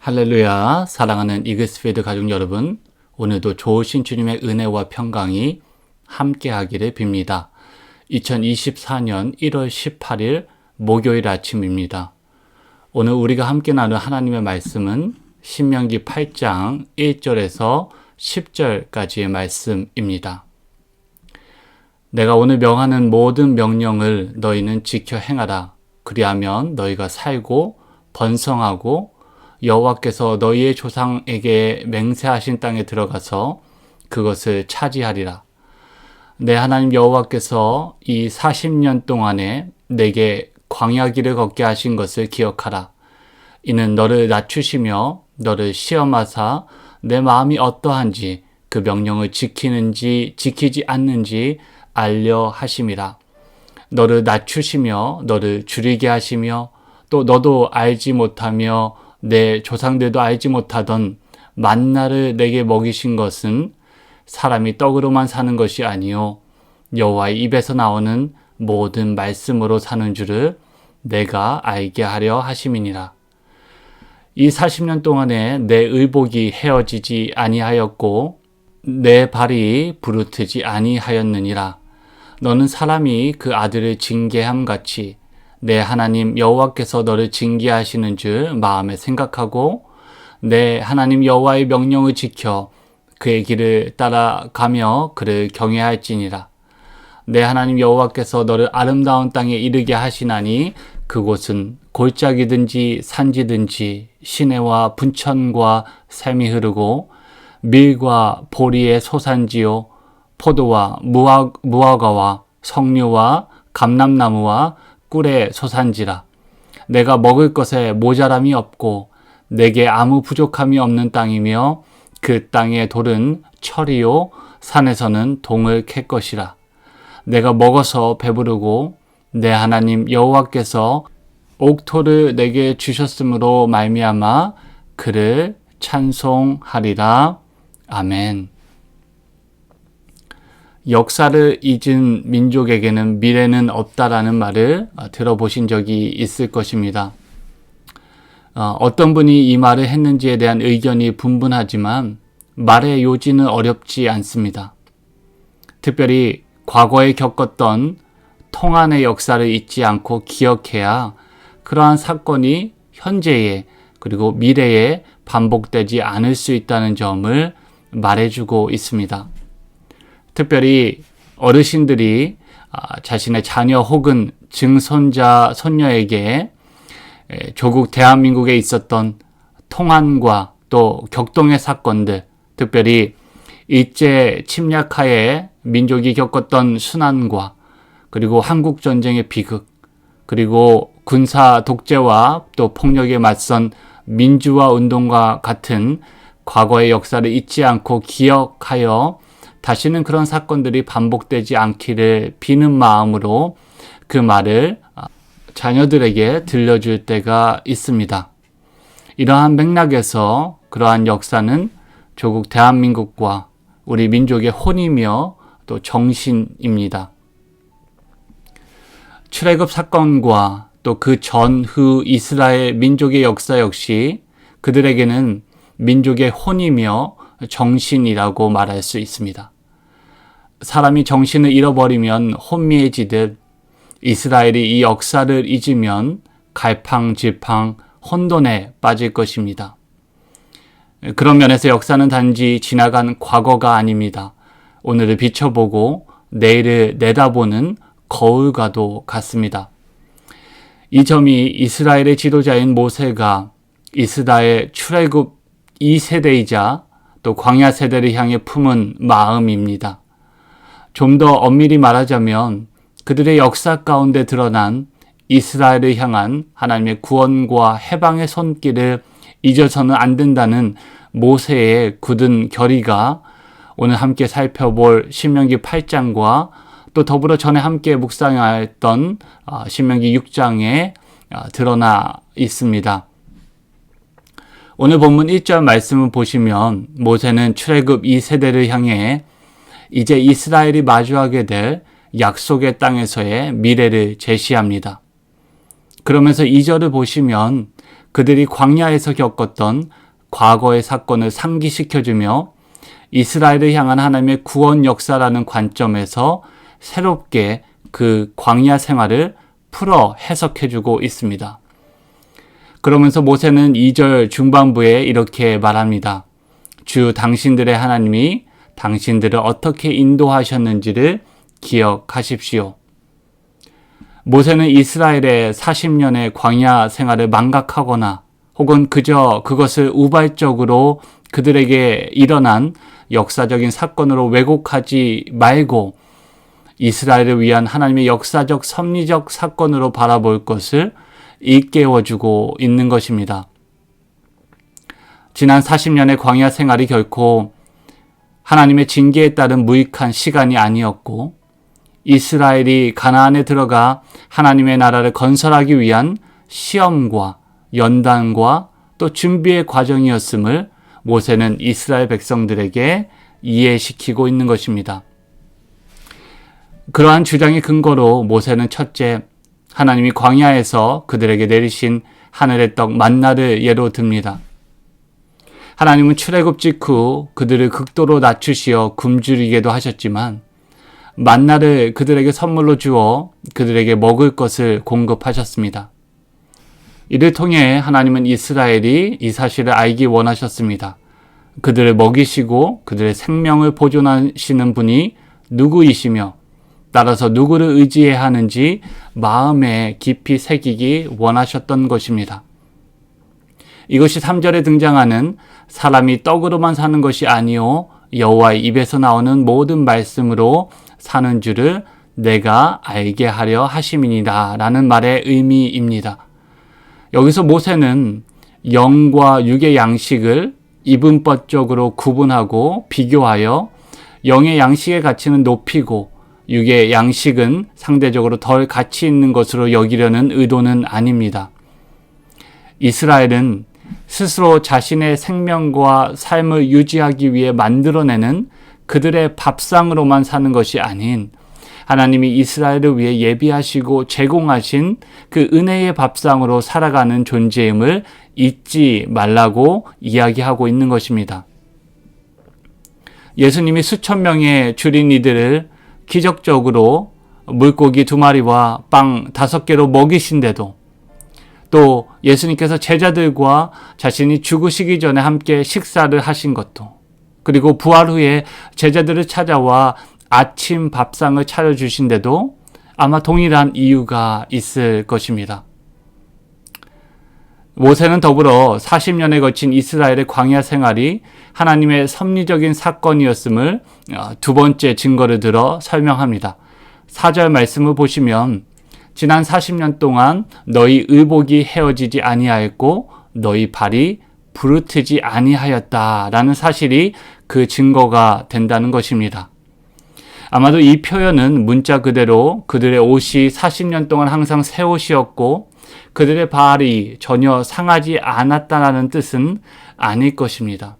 할렐루야, 사랑하는 이글스피드 가족 여러분, 오늘도 좋으신 주님의 은혜와 평강이 함께하기를 빕니다. 2024년 1월 18일 목요일 아침입니다. 오늘 우리가 함께 나눌 하나님의 말씀은 신명기 8장 1절에서 10절까지의 말씀입니다. 내가 오늘 명하는 모든 명령을 너희는 지켜 행하라. 그리하면 너희가 살고 번성하고 여호와께서 너희의 조상에게 맹세하신 땅에 들어가서 그것을 차지하리라. 내 하나님 여호와께서 이 40년 동안에 내게 광야길을 걷게 하신 것을 기억하라. 이는 너를 낮추시며 너를 시험하사 내 마음이 어떠한지 그 명령을 지키는지 지키지 않는지 알려 하심이라. 너를 낮추시며 너를 줄이게 하시며 또 너도 알지 못하며 내 조상들도 알지 못하던 만나를 내게 먹이신 것은 사람이 떡으로만 사는 것이 아니요 여호와의 입에서 나오는 모든 말씀으로 사는 줄을 내가 알게 하려 하심이니라. 이 40년 동안에 내 의복이 헤어지지 아니하였고 내 발이 부르트지 아니하였느니라. 너는 사람이 그 아들을 징계함 같이 내 하나님 여호와께서 너를 징계하시는 줄 마음에 생각하고 내 하나님 여호와의 명령을 지켜 그의 길을 따라가며 그를 경외할지니라. 내 하나님 여호와께서 너를 아름다운 땅에 이르게 하시나니 그곳은 골짜기든지 산지든지 시내와 분천과 샘이 흐르고 밀과 보리의 소산지요 포도와 무화과와 석류와 감람나무와 꿀의 소산지라. 내가 먹을 것에 모자람이 없고 내게 아무 부족함이 없는 땅이며 그 땅의 돌은 철이요 산에서는 동을 캘 것이라. 내가 먹어서 배부르고 내 하나님 여호와께서 옥토를 내게 주셨으므로 말미암아 그를 찬송하리라. 아멘. 역사를 잊은 민족에게는 미래는 없다라는 말을 들어보신 적이 있을 것입니다. 어떤 분이 이 말을 했는지에 대한 의견이 분분하지만 말의 요지는 어렵지 않습니다. 특별히 과거에 겪었던 통한의 역사를 잊지 않고 기억해야 그러한 사건이 현재에 그리고 미래에 반복되지 않을 수 있다는 점을 말해주고 있습니다. 특별히 어르신들이 자신의 자녀 혹은 증손자, 손녀에게 조국 대한민국에 있었던 통한과 또 격동의 사건들, 특별히 일제 침략하에 민족이 겪었던 순환과 그리고 한국전쟁의 비극, 그리고 군사 독재와 또 폭력에 맞선 민주화 운동과 같은 과거의 역사를 잊지 않고 기억하여 다시는 그런 사건들이 반복되지 않기를 비는 마음으로 그 말을 자녀들에게 들려줄 때가 있습니다. 이러한 맥락에서 그러한 역사는 조국 대한민국과 우리 민족의 혼이며 또 정신입니다. 출애굽 사건과 또 그 전후 이스라엘 민족의 역사 역시 그들에게는 민족의 혼이며 정신이라고 말할 수 있습니다. 사람이 정신을 잃어버리면 혼미해지듯 이스라엘이 이 역사를 잊으면 갈팡질팡 혼돈에 빠질 것입니다. 그런 면에서 역사는 단지 지나간 과거가 아닙니다. 오늘을 비춰보고 내일을 내다보는 거울과도 같습니다. 이 점이 이스라엘의 지도자인 모세가 이스라엘 출애굽 2세대이자 또 광야 세대를 향해 품은 마음입니다. 좀 더 엄밀히 말하자면 그들의 역사 가운데 드러난 이스라엘을 향한 하나님의 구원과 해방의 손길을 잊어서는 안 된다는 모세의 굳은 결의가 오늘 함께 살펴볼 신명기 8장과 또 더불어 전에 함께 묵상했던 신명기 6장에 드러나 있습니다. 오늘 본문 1절 말씀을 보시면 모세는 출애굽 2세대를 향해 이제 이스라엘이 마주하게 될 약속의 땅에서의 미래를 제시합니다. 그러면서 2절을 보시면 그들이 광야에서 겪었던 과거의 사건을 상기시켜주며 이스라엘을 향한 하나님의 구원 역사라는 관점에서 새롭게 그 광야 생활을 풀어 해석해주고 있습니다. 그러면서 모세는 2절 중반부에 이렇게 말합니다. 주 당신들의 하나님이 당신들을 어떻게 인도하셨는지를 기억하십시오. 모세는 이스라엘의 40년의 광야 생활을 망각하거나 혹은 그저 그것을 우발적으로 그들에게 일어난 역사적인 사건으로 왜곡하지 말고 이스라엘을 위한 하나님의 역사적 섭리적 사건으로 바라볼 것을 일깨워주고 있는 것입니다. 지난 40년의 광야 생활이 결코 하나님의 징계에 따른 무익한 시간이 아니었고 이스라엘이 가나안에 들어가 하나님의 나라를 건설하기 위한 시험과 연단과 또 준비의 과정이었음을 모세는 이스라엘 백성들에게 이해시키고 있는 것입니다. 그러한 주장의 근거로 모세는 첫째, 하나님이 광야에서 그들에게 내리신 하늘의 떡 만나를 예로 듭니다. 하나님은 출애굽 직후 그들을 극도로 낮추시어 굶주리게도 하셨지만 만나를 그들에게 선물로 주어 그들에게 먹을 것을 공급하셨습니다. 이를 통해 하나님은 이스라엘이 이 사실을 알기 원하셨습니다. 그들을 먹이시고 그들의 생명을 보존하시는 분이 누구이시며 따라서 누구를 의지해야 하는지 마음에 깊이 새기기 원하셨던 것입니다. 이것이 3절에 등장하는 사람이 떡으로만 사는 것이 아니요 여호와의 입에서 나오는 모든 말씀으로 사는 줄을 내가 알게 하려 하심이니라 라는 말의 의미입니다. 여기서 모세는 영과 육의 양식을 이분법적으로 구분하고 비교하여 영의 양식의 가치는 높이고 육의 양식은 상대적으로 덜 가치 있는 것으로 여기려는 의도는 아닙니다. 이스라엘은 스스로 자신의 생명과 삶을 유지하기 위해 만들어내는 그들의 밥상으로만 사는 것이 아닌 하나님이 이스라엘을 위해 예비하시고 제공하신 그 은혜의 밥상으로 살아가는 존재임을 잊지 말라고 이야기하고 있는 것입니다. 예수님이 수천 명의 줄인 이들을 기적적으로 물고기 2마리와 빵 5개로 먹이신데도 또 예수님께서 제자들과 자신이 죽으시기 전에 함께 식사를 하신 것도 그리고 부활 후에 제자들을 찾아와 아침 밥상을 차려주신데도 아마 동일한 이유가 있을 것입니다. 모세는 더불어 40년에 거친 이스라엘의 광야 생활이 하나님의 섭리적인 사건이었음을 두 번째 증거를 들어 설명합니다. 4절 말씀을 보시면 지난 40년 동안 너희 의복이 헤어지지 아니하였고 너희 발이 부르트지 아니하였다라는 사실이 그 증거가 된다는 것입니다. 아마도 이 표현은 문자 그대로 그들의 옷이 40년 동안 항상 새 옷이었고 그들의 발이 전혀 상하지 않았다는 뜻은 아닐 것입니다.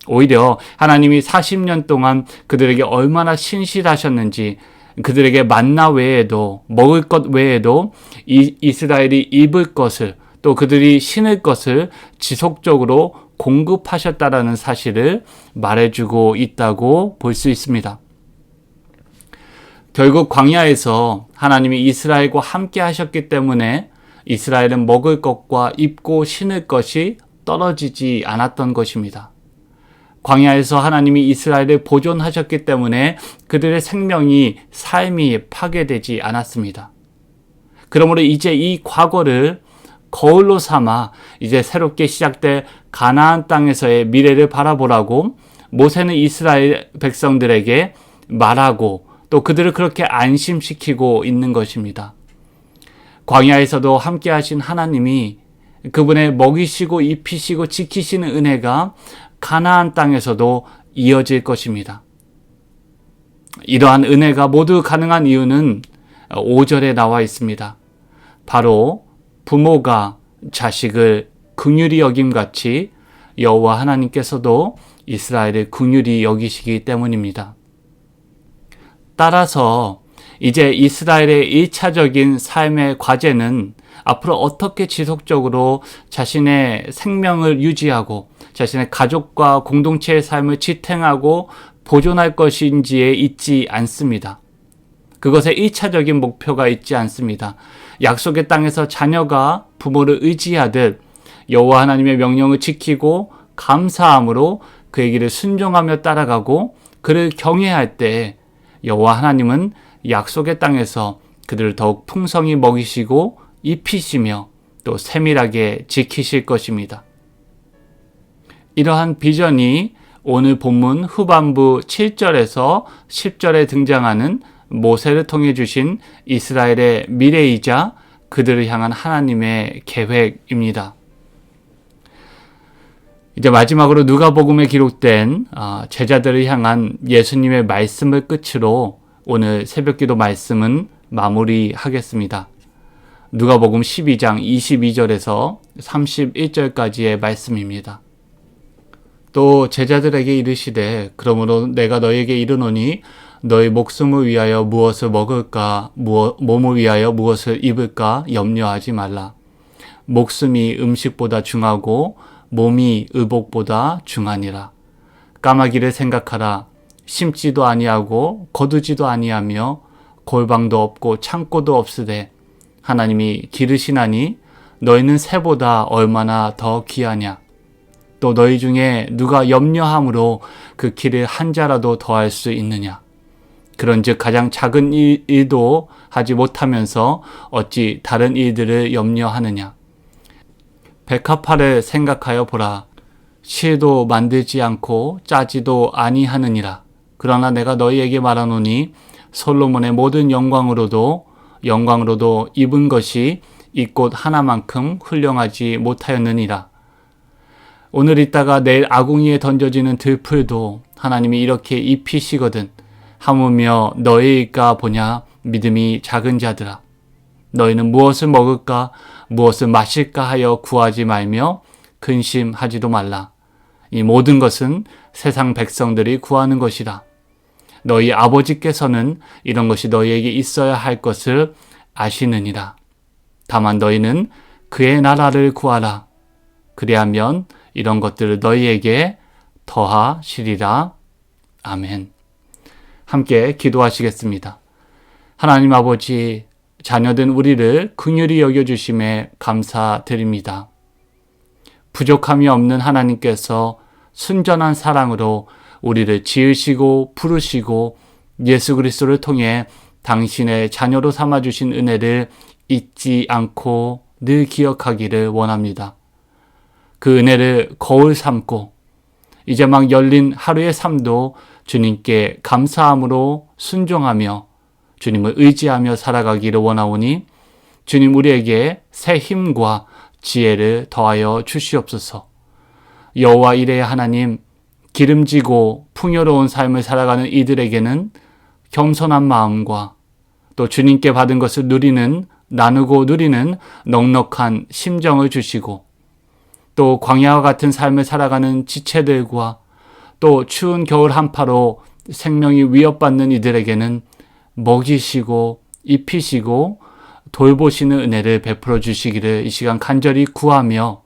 오히려 하나님이 40년 동안 그들에게 얼마나 신실하셨는지 그들에게 만나 외에도 먹을 것 외에도 이스라엘이 입을 것을 또 그들이 신을 것을 지속적으로 공급하셨다라는 사실을 말해주고 있다고 볼 수 있습니다. 결국 광야에서 하나님이 이스라엘과 함께 하셨기 때문에 이스라엘은 먹을 것과 입고 신을 것이 떨어지지 않았던 것입니다. 광야에서 하나님이 이스라엘을 보존하셨기 때문에 그들의 생명이 삶이 파괴되지 않았습니다. 그러므로 이제 이 과거를 거울로 삼아 이제 새롭게 시작될 가나안 땅에서의 미래를 바라보라고 모세는 이스라엘 백성들에게 말하고 또 그들을 그렇게 안심시키고 있는 것입니다. 광야에서도 함께 하신 하나님이 그분의 먹이시고 입히시고 지키시는 은혜가 가나안 땅에서도 이어질 것입니다. 이러한 은혜가 모두 가능한 이유는 5절에 나와 있습니다. 바로 부모가 자식을 긍휼히 여김같이 여호와 하나님께서도 이스라엘을 긍휼히 여기시기 때문입니다. 따라서 이제 이스라엘의 1차적인 삶의 과제는 앞으로 어떻게 지속적으로 자신의 생명을 유지하고 자신의 가족과 공동체의 삶을 지탱하고 보존할 것인지에 있지 않습니다. 그것에 1차적인 목표가 있지 않습니다. 약속의 땅에서 자녀가 부모를 의지하듯 여호와 하나님의 명령을 지키고 감사함으로 그의 길을 순종하며 따라가고 그를 경외할 때 여호와 하나님은 약속의 땅에서 그들을 더욱 풍성히 먹이시고 입히시며 또 세밀하게 지키실 것입니다. 이러한 비전이 오늘 본문 후반부 7절에서 10절에 등장하는 모세를 통해 주신 이스라엘의 미래이자 그들을 향한 하나님의 계획입니다. 이제 마지막으로 누가복음에 기록된 제자들을 향한 예수님의 말씀을 끝으로 오늘 새벽기도 말씀은 마무리하겠습니다. 누가복음 12장 22절에서 31절까지의 말씀입니다. 또 제자들에게 이르시되 그러므로 내가 너희에게 이르노니 너희 목숨을 위하여 무엇을 먹을까 몸을 위하여 무엇을 입을까 염려하지 말라. 목숨이 음식보다 중하고 몸이 의복보다 중하니라. 까마귀를 생각하라. 심지도 아니하고 거두지도 아니하며 골방도 없고 창고도 없으되 하나님이 기르시나니 너희는 새보다 얼마나 더 귀하냐. 또 너희 중에 누가 염려함으로 그 키를 한 자라도 더할 수 있느냐. 그런즉 가장 작은 일도 하지 못하면서 어찌 다른 일들을 염려하느냐. 백합화를 생각하여 보라. 실도 만들지 않고 짜지도 아니하느니라. 그러나 내가 너희에게 말하노니 솔로몬의 모든 영광으로도 입은 것이 이 꽃 하나만큼 훌륭하지 못하였느니라. 오늘 있다가 내일 아궁이에 던져지는 들풀도 하나님이 이렇게 입히시거든. 하물며 너희일까 보냐. 믿음이 작은 자들아. 너희는 무엇을 먹을까 무엇을 마실까 하여 구하지 말며 근심하지도 말라. 이 모든 것은 세상 백성들이 구하는 것이라. 너희 아버지께서는 이런 것이 너희에게 있어야 할 것을 아시느니라. 다만 너희는 그의 나라를 구하라. 그리하면 이런 것들을 너희에게 더하시리라. 아멘. 함께 기도하시겠습니다. 하나님 아버지, 자녀된 우리를 긍휼히 여겨주심에 감사드립니다. 부족함이 없는 하나님께서 순전한 사랑으로 우리를 지으시고 부르시고 예수 그리스도를 통해 당신의 자녀로 삼아주신 은혜를 잊지 않고 늘 기억하기를 원합니다. 그 은혜를 거울 삼고 이제 막 열린 하루의 삶도 주님께 감사함으로 순종하며 주님을 의지하며 살아가기를 원하오니 주님 우리에게 새 힘과 지혜를 더하여 주시옵소서. 여호와 이레의 하나님, 기름지고 풍요로운 삶을 살아가는 이들에게는 겸손한 마음과 또 주님께 받은 것을 나누고 누리는 넉넉한 심정을 주시고 또 광야와 같은 삶을 살아가는 지체들과 또 추운 겨울 한파로 생명이 위협받는 이들에게는 먹이시고 입히시고 돌보시는 은혜를 베풀어 주시기를 이 시간 간절히 구하며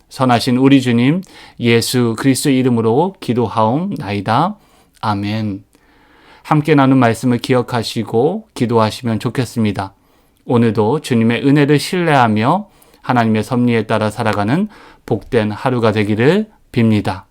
선하신 우리 주님 예수 그리스도의 이름으로 기도하옵나이다. 아멘. 함께 나눈 말씀을 기억하시고 기도하시면 좋겠습니다. 오늘도 주님의 은혜를 신뢰하며 하나님의 섭리에 따라 살아가는 복된 하루가 되기를 빕니다.